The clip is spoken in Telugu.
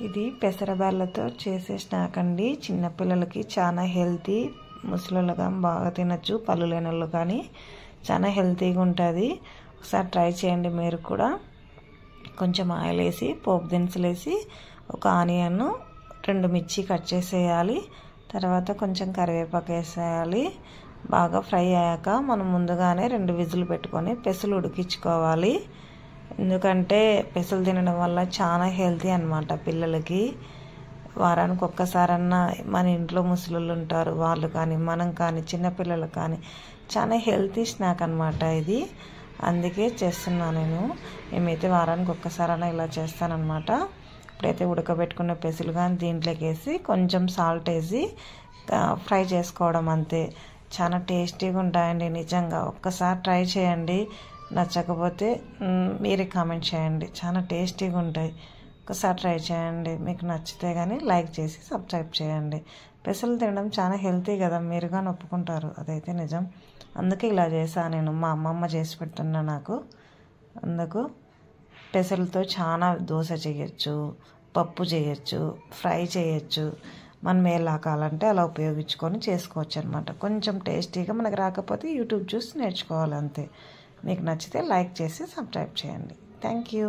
ఇది పెసరబ్యాళ్ళతో చేసే స్నాక్ అండి. చిన్నపిల్లలకి చాలా హెల్తీ, ముసలోళ్ళు కానీ బాగా తినచ్చు, పళ్ళు లేని వాళ్ళు కానీ చాలా హెల్తీగా ఉంటుంది. ఒకసారి ట్రై చేయండి మీరు కూడా. కొంచెం ఆయిల్ వేసి, పోపు దినుసులు వేసి, ఒక ఆనియన్, 2 మిర్చి కట్ చేసేయాలి. తర్వాత కొంచెం కరివేపాకు వేసేయాలి. బాగా ఫ్రై అయ్యాక మనం ముందుగానే 2 విజిల్ పెట్టుకొని పెసలు ఉడికించుకోవాలి. ఎందుకంటే పెసలు తినడం వల్ల చాలా హెల్తీ అన్నమాట. పిల్లలకి వారానికి ఒక్కసారన్నా మన ఇంట్లో ముసలోళ్ళు ఉంటారు, వాళ్ళు కానీ మనం కానీ చిన్నపిల్లలు కానీ చాలా హెల్తీ స్నాక్ అన్నమాట ఇది. అందుకే చేస్తున్నాను నేను. మేమైతే వారానికి ఒక్కసారైనా ఇలా చేస్తానన్నమాట. ఇప్పుడైతే ఉడకబెట్టుకున్న పెసలు కానీ దీంట్లోకి వేసి కొంచెం సాల్ట్ వేసి ఫ్రై చేసుకోవడం అంతే. చాలా టేస్టీగా ఉంటాయండి నిజంగా. ఒక్కసారి ట్రై చేయండి. నచ్చకపోతే మీరే కామెంట్ చేయండి. చాలా టేస్టీగా ఉంటాయి. ఒకసారి ట్రై చేయండి. మీకు నచ్చితే కానీ లైక్ చేసి సబ్స్క్రైబ్ చేయండి. పెసలు తినడం చాలా హెల్తీ కదా, మీరు కానీ ఒప్పుకుంటారు, అదైతే నిజం. అందుకే ఇలా చేశాను నేను. మా అమ్మమ్మ చేసి పెడుతున్నా నాకు. అందుకు పెసలతో చాలా దోశ చేయొచ్చు, పప్పు చేయొచ్చు, ఫ్రై చేయొచ్చు. మనం ఎలా కావాలంటే అలా ఉపయోగించుకొని చేసుకోవచ్చు అనమాట. కొంచెం టేస్టీగా మనకు రాకపోతే యూట్యూబ్ చూసి నేర్చుకోవాలి అంతే. మీకు నచ్చితే లైక్ చేసి సబ్స్క్రైబ్ చేయండి. Thank you.